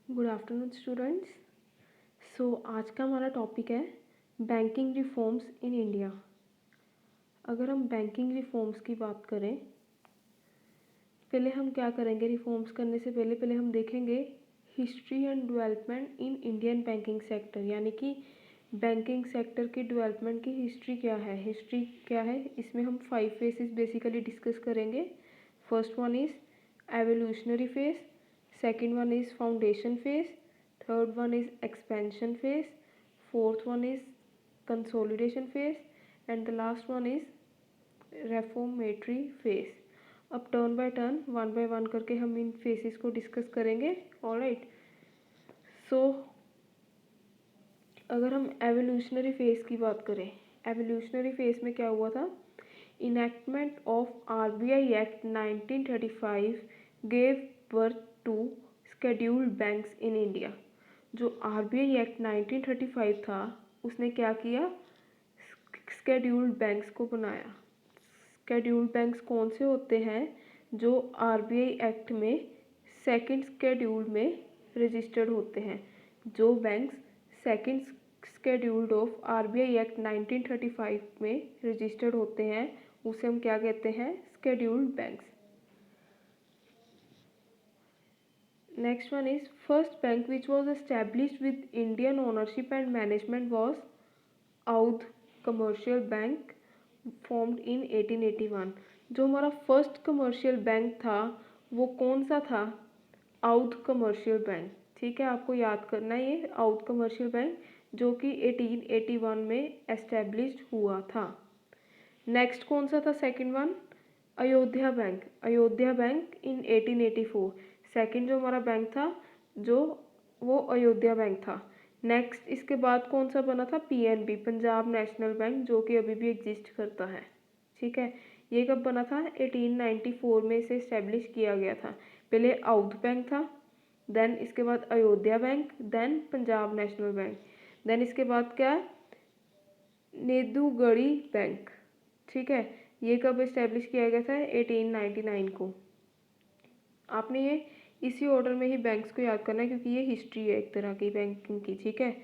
Good afternoon students. आज का हमारा टॉपिक है बैंकिंग रिफॉर्म्स इन इंडिया। अगर हम बैंकिंग रिफॉर्म्स की बात करें, पहले हम क्या करेंगे, रिफॉर्म्स करने से पहले हम देखेंगे history and development in Indian banking sector, यानी कि बैंकिंग सेक्टर की डेवलपमेंट की हिस्ट्री क्या है। इसमें हम 5 फेसेस बेसिकली डिस्कस करेंगे। First one is evolutionary phase, second one is foundation phase, third one is expansion phase, fourth one is consolidation phase and the last one is reformatory phase. अब turn by turn, one by one करके हम इन phases को discuss करेंगे। Alright. सो अगर हम evolutionary phase की बात करें, एवोल्यूशनरी फेज में क्या हुआ था, enactment of RBI act 1935 gave birth to scheduled banks in India. जो आरबीआई एक्ट 1935 था, उसने क्या किया, स्केड्यूल्ड बैंक्स को बनाया। स्केड्यूल्ड बैंक्स कौन से होते हैं, जो आरबीआई एक्ट में सेकंड स्केड्यूल में रजिस्टर्ड होते हैं। जो banks second scheduled of RBI act 1935 में रजिस्टर्ड होते हैं, उसे हम क्या कहते हैं, scheduled banks. Next one is first bank which was established with Indian ownership and management was Aundh commercial bank, formed in 1881। जो हमारा फर्स्ट कमर्शियल बैंक था वो कौन सा था, औध कमर्शियल बैंक। ठीक है, आपको याद करना है ये औध कमर्शियल बैंक, जो कि 1881 में एस्टेब्लिश्ड हुआ था। नेक्स्ट कौन सा था, second one, Ayodhya bank. Ayodhya bank in 1884। Second जो हमारा बैंक था, जो वो अयोध्या बैंक था। नेक्स्ट इसके बाद कौन सा बना था, पीएनबी, पंजाब नेशनल बैंक, जो कि अभी भी एग्जिस्ट करता है। ठीक है, ये कब बना था, 1894 में इसे इस्टेब्लिश किया गया था। पहले औध बैंक था, देन इसके बाद Ayodhya bank, then Punjab national bank, then इसके बाद क्या, नेदुगढ़ी बैंक। ठीक है, ये कब इस्टेब्लिश किया गया था, 1899 को। आपने ये इसी ऑर्डर में ही बैंक्स को याद करना है, क्योंकि ये हिस्ट्री है एक तरह की बैंकिंग की। ठीक है,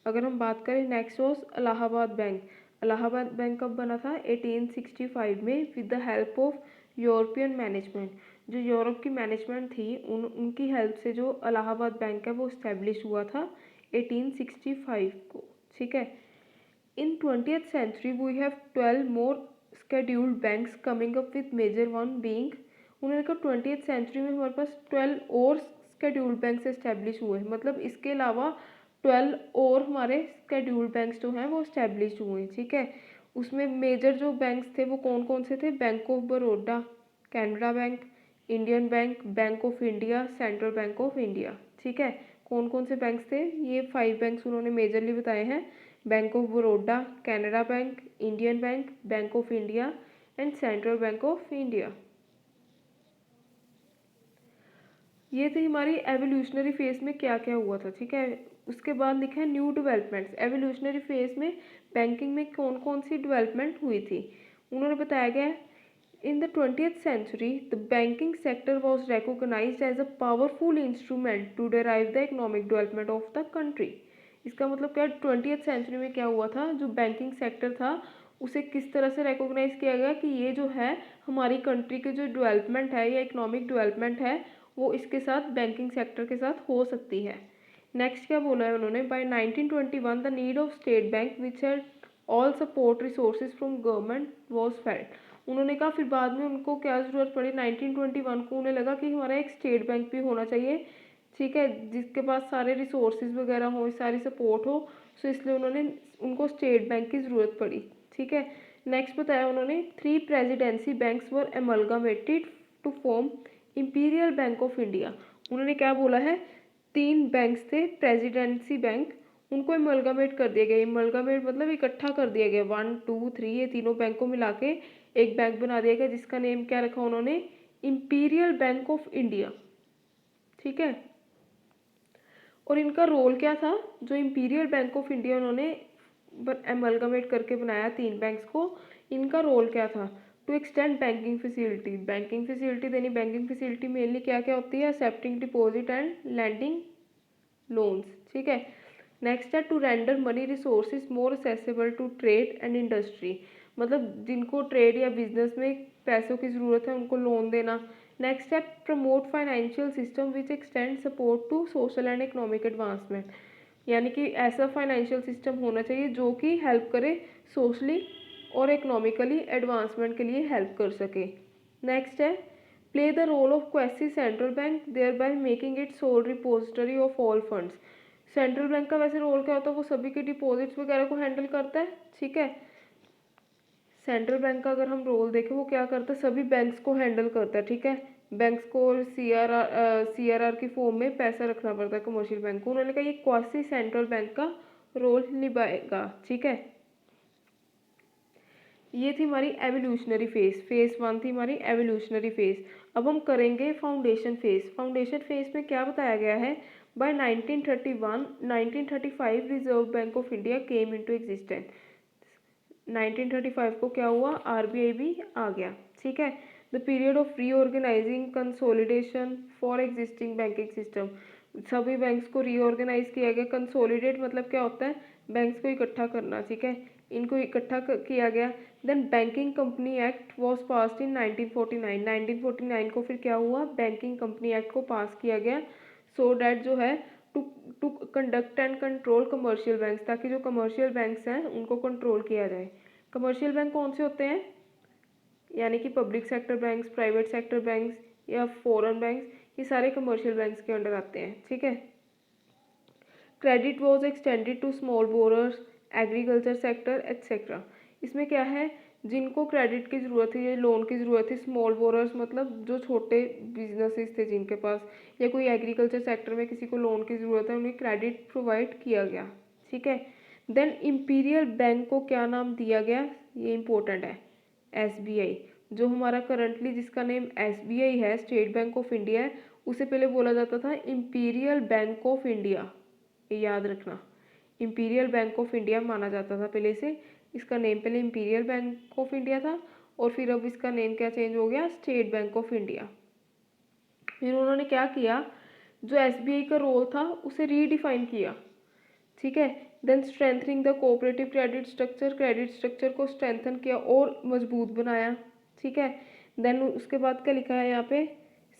अगर हम बात करें next was Allahabad bank. Allahabad bank कब बना था, 1865 में, with the help of European management. जो यूरोप की मैनेजमेंट थी, उनकी हेल्प से जो इलाहाबाद बैंक है वो इस्टेब्लिश हुआ था 1865 को। ठीक है, in 20th century we have 12 more scheduled banks coming up with major one being, उन्होंने कहा 20th सेंचुरी में हमारे पास 12 और स्केड्यूल्ड बैंक्स एस्टेब्लिश हुए हैं। मतलब इसके अलावा 12 और हमारे स्केड्यूल्ड बैंक्स जो हैं वो एस्टेब्लिश हुए हैं। ठीक है, उसमें मेजर जो बैंक्स थे वो कौन कौन से थे, bank of Baroda, Canara bank, Indian bank, bank of India, central bank of India. ठीक है, कौन कौन से बैंक्स थे, ये 5 बैंक्स उन्होंने मेजरली बताए हैं, bank of Baroda, Canara bank, Indian bank, bank of India and central bank of India. ये थी हमारी एवोल्यूशनरी फेज में क्या क्या हुआ था। ठीक है, उसके बाद लिखा है न्यू डेवलपमेंट्स। एवोल्यूशनरी फेज में बैंकिंग में कौन कौन सी डेवलपमेंट हुई थी, उन्होंने बताया गया, in the 20th century the banking sector was recognized as a powerful instrument to derive the economic development of the country। इसका मतलब क्या, 20th सेंचुरी में क्या हुआ था, जो बैंकिंग सेक्टर था उसे किस तरह से रिकॉग्नाइज किया गया कि ये जो है हमारी कंट्री के जो डेवलपमेंट है या इकोनॉमिक डेवलपमेंट है वो इसके साथ बैंकिंग सेक्टर के साथ हो सकती है। नेक्स्ट क्या बोला है उन्होंने, by 1921 the need of state bank which had all support resources from government was felt. उन्होंने कहा फिर बाद में उनको क्या ज़रूरत पड़ी, 1921 को उन्हें लगा कि हमारा एक स्टेट बैंक भी होना चाहिए। ठीक है, जिसके पास सारे रिसोर्सेज वगैरह हो, सारी सपोर्ट हो, सो इसलिए उनको स्टेट बैंक की ज़रूरत पड़ी। ठीक है, नेक्स्ट बताया उन्होंने, 3 presidency banks were amalgamated to form Imperial Bank of India. उन्होंने क्या बोला है, 3 बैंक्स थे प्रेसिडेंसी बैंक, उनको एमलगामेट कर दिया गया। एमलगामेट मतलब इकट्ठा कर दिया गया, 1 2 3 ये तीनों बैंक को मिला के एक बैंक बना दिया गया, जिसका नेम क्या रखा उन्होंने, इंपीरियल बैंक ऑफ इंडिया। ठीक है, और इनका रोल क्या था, जो इंपीरियल बैंक ऑफ इंडिया उन्होंने एमलगामेट करके बनाया 3 बैंक्स को, इनका रोल क्या था, to extend banking facility. Banking facility देनी, बैंकिंग फैसिलिटी मेनली क्या क्या होती है, accepting deposit and lending loans, ठीक है। नेक्स्ट है to render money resources more accessible to trade and industry, मतलब जिनको ट्रेड या बिजनेस में पैसों की ज़रूरत है उनको लोन देना। नेक्स्ट है promote financial system which extend support to social and economic advancement, यानी कि ऐसा फाइनेंशियल सिस्टम होना चाहिए जो कि हेल्प करे सोशली और इकोनॉमिकली एडवांसमेंट के लिए हेल्प कर सके। नेक्स्ट है play the role of quasi central bank thereby making it sole repository of all funds. Central bank का वैसे रोल क्या होता है, वो सभी के डिपॉजिट्स वगैरह को हैंडल करता है, ठीक है। सेंट्रल बैंक का अगर हम रोल देखें वो क्या करता है, सभी बैंक्स को हैंडल करता है, ठीक है। बैंक्स को सीआरआर की फॉर्म में पैसा रखना पड़ता है कमर्शियल बैंक को। उन्होंने कहा ये क्वासी सेंट्रल बैंक का रोल निभाएगा, ठीक है। ये थी हमारी एवोल्यूशनरी फेज, फेज 1 थी हमारी एवोल्यूशनरी फेज। अब हम करेंगे फाउंडेशन फेज। फाउंडेशन फेज में क्या बताया गया है, by 1935 Reserve Bank of India came into existence. 1935 को क्या हुआ, आरबीआई भी आ गया, ठीक है। The period of reorganising consolidation for existing banking system, सभी बैंक्स को रीऑर्गेनाइज किया गया। कंसोलिडेट मतलब क्या होता है, बैंक्स को इकट्ठा करना, ठीक है, इनको इकट्ठा किया गया। Then banking company act was passed in 1949। 1949 को फिर क्या हुआ, बैंकिंग कंपनी एक्ट को पास किया गया, सो डैट जो है to conduct and control commercial banks, ताकि जो कमर्शियल बैंक्स हैं उनको कंट्रोल किया जाए। कमर्शियल बैंक कौन से होते हैं, यानी कि public sector banks, private sector banks या फॉरेन बैंक्स, ये सारे कमर्शियल बैंक्स के अंडर आते हैं, ठीक है। Credit was extended to small borrowers, agriculture sector etcetera. इसमें क्या है, जिनको क्रेडिट की ज़रूरत थी या लोन की ज़रूरत थी, स्मॉल बोरर्स मतलब जो छोटे बिजनेसेस थे जिनके पास, या कोई एग्रीकल्चर सेक्टर में किसी को लोन की ज़रूरत है, उन्हें क्रेडिट प्रोवाइड किया गया, ठीक है। देन इम्पीरियल बैंक को क्या नाम दिया गया, ये इंपॉर्टेंट है, एसबीआई। जो हमारा करंटली जिसका नेम एसबीआई है, स्टेट बैंक ऑफ इंडिया है, उसे पहले बोला जाता था इम्पीरियल बैंक ऑफ इंडिया, ये याद रखना। इम्पीरियल बैंक ऑफ इंडिया माना जाता था पहले से, इसका नेम पहले इम्पीरियल बैंक ऑफ इंडिया था और फिर अब इसका नेम क्या चेंज हो गया, स्टेट बैंक ऑफ इंडिया। फिर उन्होंने क्या किया, जो एसबीआई का रोल था उसे रीडिफाइन किया, ठीक है। Then strengthening the cooperative credit structure, credit structure को स्ट्रेंथन किया और मजबूत बनाया, ठीक है। देन उसके बाद क्या लिखा है यहाँ पे,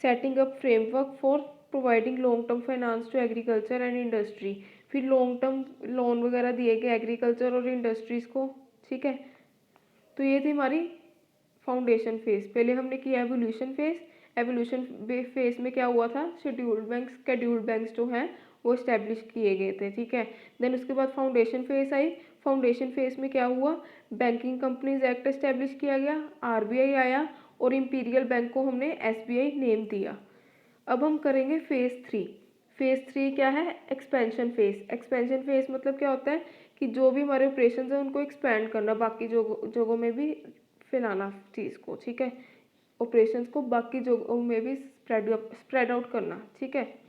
setting up framework for providing long term finance to agriculture and industry, फिर लॉन्ग टर्म लोन वगैरह दिए गए एग्रीकल्चर और इंडस्ट्रीज़ को, ठीक है। तो ये थी हमारी फाउंडेशन फेज। पहले हमने किया एवोल्यूशन फेज। एवोल्यूशन फेज में क्या हुआ था, शेड्यूल्ड बैंक्स जो हैं वो इस्टेब्लिश किए गए थे, ठीक है। देन उसके बाद foundation phase I. Foundation phase में क्या हुआ, बैंकिंग कंपनीज एक्ट इस्टेब्लिश किया गया, आरबीआई आया और इंपीरियल बैंक को हमने एसबीआई नेम दिया। अब हम करेंगे फेज 3। फेज 3 क्या है, एक्सपेंशन फेज। एक्सपेंशन फेज मतलब क्या होता है कि जो भी हमारे ऑपरेशन है उनको एक्सपेंड करना, बाकी जगहों में भी फैलाना चीज़ को, ठीक है, ऑपरेशंस को बाकी जगहों में भी स्प्रेड आउट करना, ठीक है।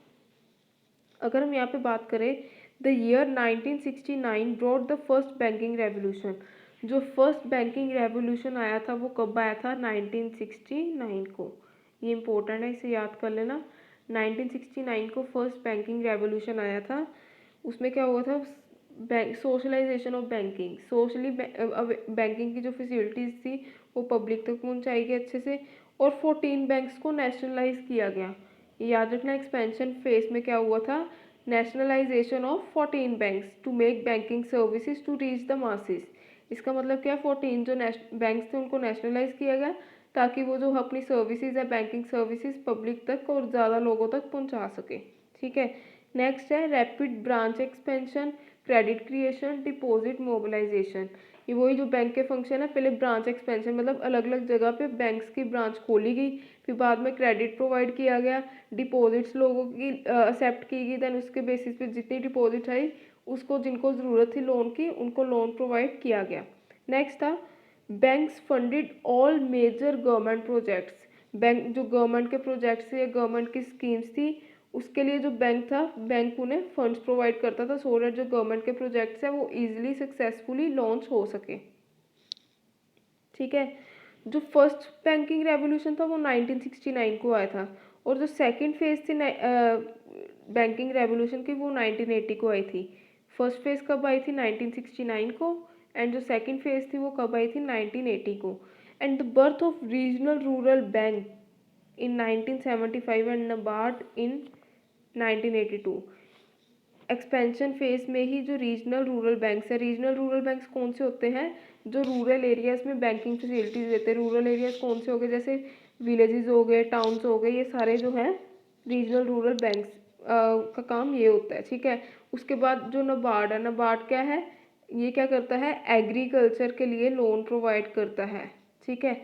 अगर हम यहाँ पे बात करें, the year 1969 brought the first banking revolution. जो फर्स्ट बैंकिंग रेवोल्यूशन आया था वो कब आया था, 1969 को। ये इंपॉर्टेंट है, इसे याद कर लेना। 1969 को फर्स्ट बैंकिंग रेवोल्यूशन आया था। उसमें क्या हुआ था, socialization of banking, socially banking की जो फैसिलिटीज़ थी वो पब्लिक तक पहुंचाई गई अच्छे से, और 14 बैंक्स को नेशनलाइज किया गया। याद रखना, एक्सपेंशन फेज में क्या हुआ था, nationalization of 14 banks to make banking services to reach the masses. इसका मतलब क्या, 14 जो बैंक्स थे उनको नेशनलाइज किया गया ताकि वो जो अपनी सर्विसेज है बैंकिंग सर्विसेज पब्लिक तक और ज़्यादा लोगों तक पहुंचा सके, ठीक है। नेक्स्ट है rapid branch expansion, credit creation, deposit mobilization. ये वही जो बैंक के फंक्शन है, पहले ब्रांच एक्सपेंशन मतलब अलग अलग जगह पे बैंक्स की ब्रांच खोली गई, फिर बाद में क्रेडिट प्रोवाइड किया गया, डिपॉजिट्स लोगों की एक्सेप्ट की गई, देन उसके बेसिस पे जितनी डिपॉजिट आई उसको जिनको ज़रूरत थी लोन की उनको लोन प्रोवाइड किया गया। नेक्स्ट था banks funded all major government projects. Bank जो गवर्नमेंट के प्रोजेक्ट्स थे या गवर्नमेंट की स्कीम्स थी उसके लिए जो बैंक था, बैंक उन्हें फंड्स प्रोवाइड करता था सो दैट जो गवर्नमेंट के प्रोजेक्ट्स हैं वो इजीली सक्सेसफुली लॉन्च हो सके, ठीक है। जो फर्स्ट बैंकिंग रेवोल्यूशन था वो 1969 को आया था और जो सेकंड फेज़ थी बैंकिंग रेवोल्यूशन की, वो 1980 को आई थी। फर्स्ट फेज़ कब आई थी? 1969 को। एंड जो सेकंड फेज़ थी वो कब आई थी? 1980 को। And the birth of regional rural bank in 1975 and NABARD in 1982। Expansion phase में ही जो रीजनल रूरल बैंक्स है, रीजनल रूरल बैंक्स कौन से होते हैं? जो रूरल एरियाज़ में बैंकिंग फैसिलिटीज़ देते हैं। रूरल एरियाज़ कौन से हो गए? जैसे विलेजेस हो गए, टाउन्स हो गए, ये सारे जो हैं रीजनल रूरल बैंक्स का काम ये होता है, ठीक है। उसके बाद जो नाबार्ड है, नाबार्ड क्या है? ये क्या करता है? एग्रीकल्चर के लिए लोन प्रोवाइड करता है, ठीक है।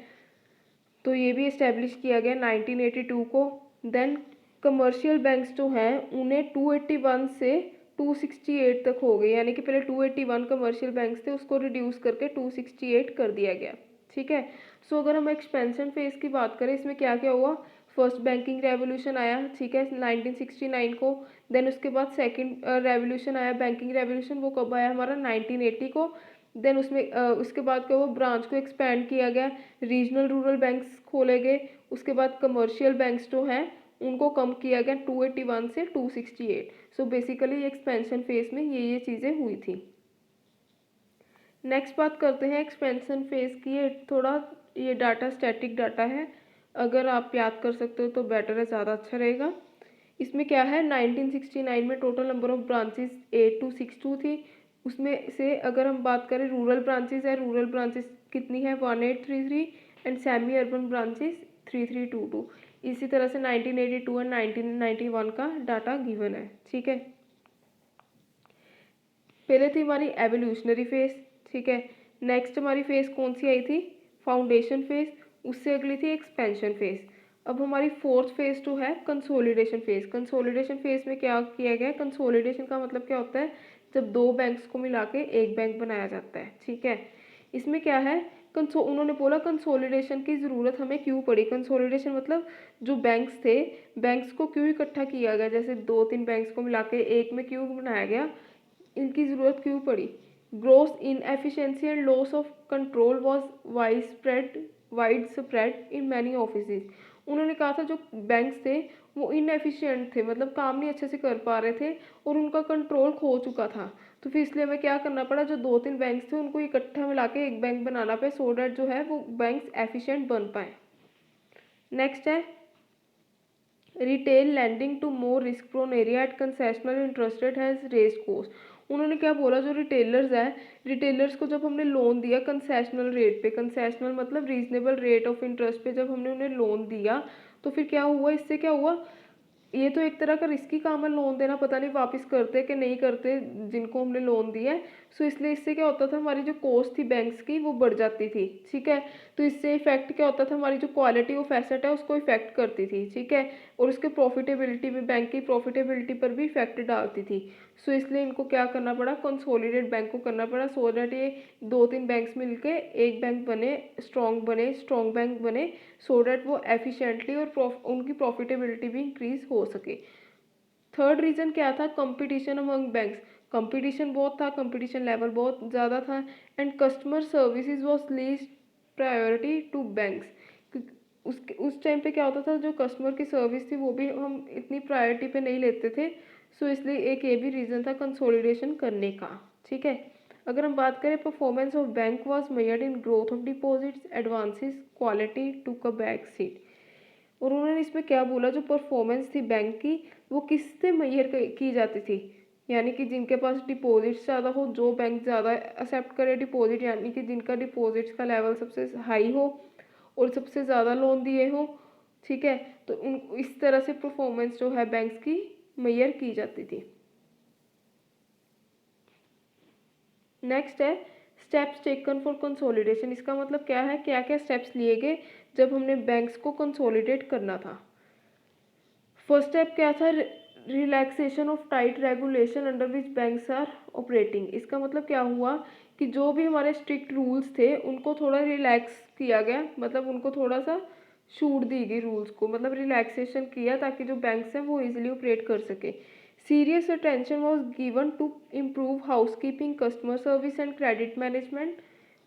तो ये भी इस्टेब्लिश किया गया 1982 को। देन कमर्शियल बैंक्स जो हैं उन्हें 281 से 268 तक हो गए, यानी कि पहले 281 कमर्शियल बैंक्स थे, उसको रिड्यूस करके 268 कर दिया गया, ठीक है। सो अगर हम एक्सपेंशन फेज की बात करें, इसमें क्या क्या हुआ? फर्स्ट बैंकिंग रेवोल्यूशन आया, ठीक है, 1969 को। देन उसके बाद सेकंड रेवोल्यूशन आया, बैंकिंग रेवोल्यूशन, वो कब आया हमारा? 1980 को। देन उसमें उसके बाद क्या हुआ? ब्रांच को एक्सपेंड किया गया, रीजनल रूरल बैंक्स खोले गए। उसके बाद कमर्शियल बैंक्स जो हैं उनको कम किया गया 281 से 268। सो बेसिकली एक्सपेंशन फेज में ये चीज़ें हुई थी। नेक्स्ट बात करते हैं एक्सपेंशन फेज की। ये थोड़ा ये डाटा स्टैटिक डाटा है, अगर आप याद कर सकते हो तो बेटर है, ज़्यादा अच्छा रहेगा। इसमें क्या है? 1969 में टोटल नंबर ऑफ ब्रांचेस 8262 थी। उसमें से अगर हम बात करें रूरल ब्रांचेस है, रूरल ब्रांचेस कितनी है? 1833। And semi urban branches 3322। इसी तरह से 1982 एंड 1991 का डाटा गिवन है, ठीक है। पहले थी हमारी एवोल्यूशनरी फेज, ठीक है। नेक्स्ट हमारी फेज कौन सी आई थी? Foundation phase. उससे अगली थी एक्सपेंशन फेज। अब हमारी फोर्थ फेज जो है कंसोलिडेशन फेज। कंसोलिडेशन फेज में क्या किया गया? कंसोलिडेशन का मतलब क्या होता है? जब दो बैंक्स को मिला के एक बैंक बनाया जाता है, ठीक है। इसमें क्या है? उन्होंने बोला कंसोलिडेशन की ज़रूरत हमें क्यों पड़ी? कंसोलिडेशन मतलब जो बैंक्स थे, बैंक्स को क्यों इकट्ठा किया गया? जैसे दो तीन बैंक्स को मिला के एक में क्यों बनाया गया? इनकी ज़रूरत क्यों पड़ी? Growth inefficiency and loss of control was wide spread in many offices. उन्होंने कहा था जो बैंक्स थे वो इनएफिशिएंट थे, मतलब काम नहीं अच्छे से कर पा रहे थे और उनका कंट्रोल खो चुका था। तो फिर इसलिए हमें क्या करना पड़ा? जो दो तीन बैंक्स थे उनको इकट्ठा मिला के एक बैंक बनाना पे, सो डैट जो है वो बैंक्स एफिशिएंट बन पाए। नेक्स्ट है retail lending to more risk prone area at concessional interest rate has raise cost. उन्होंने क्या बोला? जो रिटेलर्स हैं, रिटेलर्स को जब हमने लोन दिया कंसेशनल रेट पे, कंसेशनल मतलब रीजनेबल रेट ऑफ इंटरेस्ट पे जब हमने उन्हें लोन दिया, तो फिर क्या हुआ? इससे क्या हुआ? ये तो एक तरह का रिस्की काम है लोन देना, पता नहीं वापस करते कि नहीं करते जिनको हमने लोन दिया है। सो इसलिए इससे क्या होता था? हमारी जो कॉस्ट थी बैंक्स की वो बढ़ जाती थी, ठीक है। तो इससे इफेक्ट क्या होता था? हमारी जो क्वालिटी ऑफ एसेट है उसको इफेक्ट करती थी, ठीक है। और उसके प्रॉफिटेबिलिटी में, बैंक की प्रॉफिटेबिलिटी पर भी इफेक्ट डालती थी। सो इसलिए इनको क्या करना पड़ा? कंसोलिडेट बैंक को करना पड़ा, सो दैट ये दो तीन बैंक्स मिलके एक बैंक बने, स्ट्रॉन्ग बैंक बने, सो दैट वो एफिशिएंटली और उनकी प्रॉफिटेबिलिटी भी इंक्रीज हो सके। थर्ड रीज़न क्या था? Competition among banks. कंपटीशन बहुत था, कंपटीशन लेवल बहुत ज़्यादा था। And customer services was least priority to banks. उस टाइम पे क्या होता था? जो कस्टमर की सर्विस थी वो भी हम इतनी प्रायोरिटी पे नहीं लेते थे। सो इसलिए एक ये भी रीज़न था कंसोलिडेशन करने का, ठीक है। अगर हम बात करें performance of bank was measured in growth of deposits, advances, quality, to a back seat. और उन्होंने इसमें क्या बोला? जो परफॉर्मेंस थी बैंक की वो किससे मेजर की जाती थी? यानी कि जिनके पास डिपॉजिट्स ज़्यादा हो, जो बैंक ज़्यादा एक्सेप्ट करे डिपॉजिट, यानी कि जिनका डिपॉजिट्स का लेवल सबसे हाई हो और सबसे ज़्यादा लोन दिए हो, ठीक है। तो उन इस तरह से परफॉर्मेंस जो है बैंक्स की मेजर की जाती थी। नेक्स्ट है स्टेप्स टेकन फॉर कंसोलिडेशन। इसका मतलब क्या है? क्या क्या स्टेप्स लिए गए जब हमने बैंक्स को कंसोलिडेट करना था। फर्स्ट स्टेप क्या था? Relaxation of tight regulation under which banks are operating. इसका मतलब क्या हुआ कि जो भी हमारे स्ट्रिक्ट रूल्स थे उनको थोड़ा रिलैक्स किया गया, मतलब उनको थोड़ा सा छूट दी गई रूल्स को, मतलब रिलैक्सेशन किया ताकि जो बैंक्स हैं वो इजीली ऑपरेट कर सके। Serious attention was given to improve housekeeping, customer service and credit management,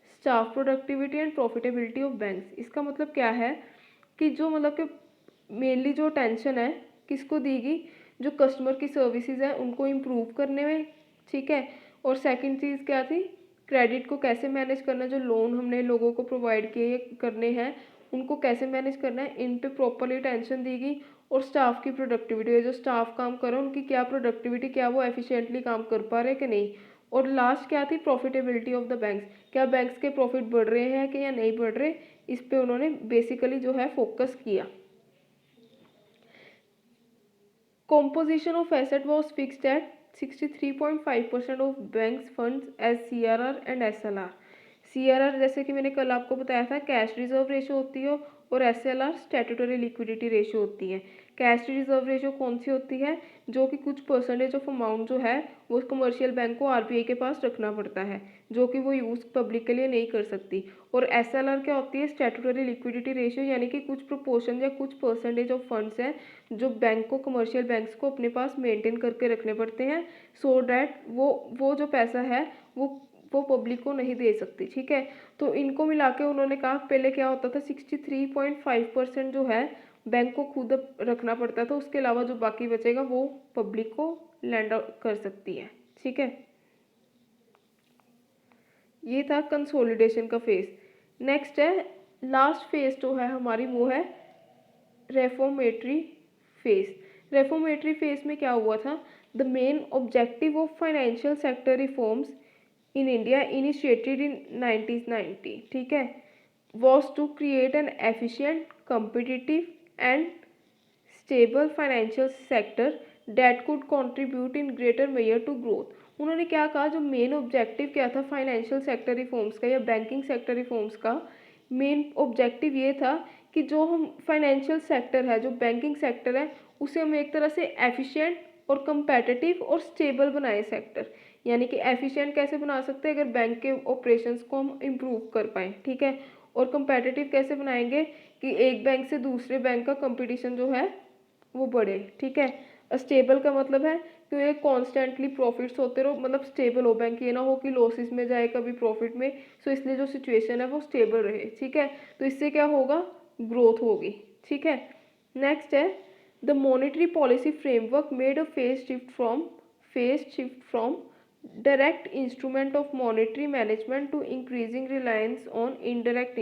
staff productivity and profitability of banks. इसका मतलब क्या है कि जो मतलब कि मेनली जो टेंशन है किसको दी गई, जो कस्टमर की सर्विसेज है उनको इम्प्रूव करने में, ठीक है। और सेकंड चीज़ क्या थी, क्रेडिट को कैसे मैनेज करना, जो लोन हमने लोगों को प्रोवाइड किए करने हैं उनको कैसे मैनेज करना है, इन पे प्रॉपरली टेंशन दी गई। और स्टाफ की प्रोडक्टिविटी, जो स्टाफ काम कर रहा है उनकी क्या प्रोडक्टिविटी, क्या वो एफिशिएंटली काम कर पा रहे कि नहीं। और लास्ट क्या थी, प्रॉफिटेबिलिटी ऑफ द बैंक्स, क्या बैंक्स के प्रॉफिट बढ़ रहे हैं कि या नहीं बढ़ रहे, इस पे उन्होंने बेसिकली जो है फोकस किया। Composition of asset was fixed at 63.5% of banks funds as CRR and SLR। CRR जैसे कि मैंने कल आपको बताया था कैश रिजर्व रेशो होती है, और SLR स्टैट्यूटरी लिक्विडिटी रेशो होती है। कैश रिजर्व रेशो कौन सी होती है, जो कि कुछ परसेंटेज ऑफ अमाउंट जो है वो कमर्शियल बैंक को RBI के पास रखना पड़ता है, जो कि वो यूज़ पब्लिक के लिए नहीं कर सकती। और SLR क्या होती है, स्टैट्यूटरी लिक्विडिटी रेशियो, यानी कि कुछ प्रोपोर्शन या कुछ परसेंटेज ऑफ फंड्स हैं जो बैंक को, कमर्शियल बैंक्स को अपने पास मेंटेन करके रखने पड़ते हैं, सो डैट वो जो पैसा है वो पब्लिक को नहीं दे सकती, ठीक है। तो इनको मिला के उन्होंने कहा पहले क्या होता था, 63.5% जो है बैंक को खुद रखना पड़ता था, उसके अलावा जो बाकी बचेगा वो पब्लिक को लैंड आउट कर सकती है, ठीक है। ये था कंसोलिडेशन का फेज। नेक्स्ट है लास्ट फेज जो है हमारी, वो है रेफॉर्मेटरी फेज। रेफॉर्मेटरी फेज में क्या हुआ था, the main objective of financial sector reforms in India initiated in 1990, ठीक है, was to create an efficient, competitive and stable financial sector that could contribute in greater measure to growth। उन्होंने क्या कहा, जो मेन ऑब्जेक्टिव क्या था financial sector reforms का या बैंकिंग सेक्टर रिफॉर्म्स का, मेन ऑब्जेक्टिव ये था कि जो हम फाइनेंशियल सेक्टर है, जो बैंकिंग सेक्टर है, उसे हम एक तरह से एफिशिएंट और कंपेटिटिव और स्टेबल बनाए सेक्टर। यानी कि एफिशिएंट कैसे बना सकते हैं, अगर बैंक के ऑपरेशंस को हम इम्प्रूव कर पाएँ, ठीक है। और कंपेटिटिव कैसे बनाएंगे कि एक बैंक से दूसरे बैंक का कंपटीशन जो है वो बढ़े, ठीक है। स्टेबल का मतलब है कि ये कॉन्स्टेंटली प्रॉफिट्स होते रहो, मतलब स्टेबल हो बैंक, ये ना हो कि लॉसेस में जाए कभी प्रॉफिट में। सो इसलिए जो सिचुएशन है वो स्टेबल रहे, ठीक है। तो इससे क्या होगा, ग्रोथ होगी, ठीक है। नेक्स्ट है the monetary policy framework made a phase shift from direct instrument of monetary management to increasing reliance on indirect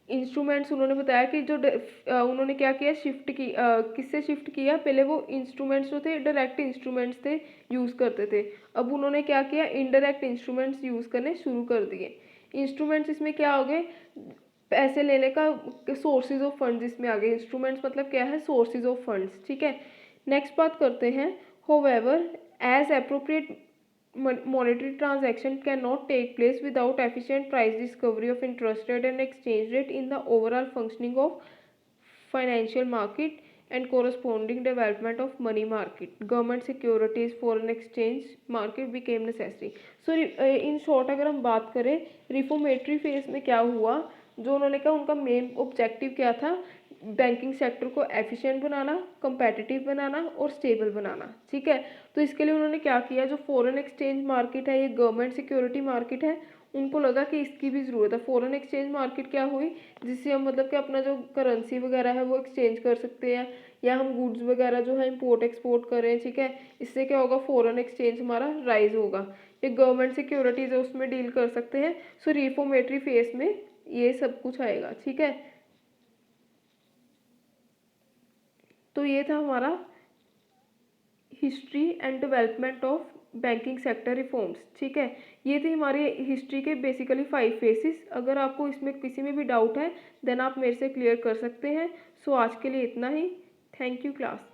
instruments उन्होंने बताया कि जो उन्होंने क्या किया, शिफ्ट की किससे शिफ्ट किया, पहले वो इंस्ट्रूमेंट्स जो थे डायरेक्ट इंस्ट्रूमेंट्स थे, यूज़ करते थे। अब उन्होंने क्या किया, इनडायरेक्ट इंस्ट्रूमेंट्स यूज़ करने शुरू कर दिए। इंस्ट्रूमेंट्स इसमें क्या हो गए, पैसे लेने का सोर्सेज ऑफ फंड्स इसमें आ गए। इंस्ट्रूमेंट्स मतलब क्या है, सोर्सेज ऑफ फंड्स, ठीक है। नेक्स्ट बात करते हैं, however as appropriate monetary transaction cannot take place without efficient price discovery of interest rate and exchange rate in the overall functioning of financial market and corresponding development of money market, government securities, foreign exchange market became necessary। so in short अगर हम बात करें reformatory phase में क्या हुआ, जो उन्होंने कहा उनका मेन ऑब्जेक्टिव क्या था, बैंकिंग सेक्टर को एफिशिएंट बनाना, कंपेटिटिव बनाना और स्टेबल बनाना, ठीक है। तो इसके लिए उन्होंने क्या किया, जो फॉरेन एक्सचेंज मार्केट है, ये गवर्नमेंट सिक्योरिटी मार्केट है, उनको लगा कि इसकी भी ज़रूरत है। फॉरेन एक्सचेंज मार्केट क्या हुई, जिससे हम मतलब कि अपना जो करेंसी वगैरह है वो एक्सचेंज कर सकते हैं, या हम गुड्स वगैरह जो है इंपोर्ट एक्सपोर्ट करें, ठीक है। इससे क्या होगा, फॉरेन एक्सचेंज हमारा राइज होगा। ये गवर्नमेंट सिक्योरिटीज है उसमें डील कर सकते हैं। सो रिफॉर्मेटरी फेज में ये सब कुछ आएगा, ठीक है। तो ये था हमारा history and development of banking sector reforms, ठीक है। ये थी हमारी हिस्ट्री के बेसिकली 5 फेसेस। अगर आपको इसमें किसी में भी डाउट है देन आप मेरे से क्लियर कर सकते हैं। सो आज के लिए इतना ही। Thank you class.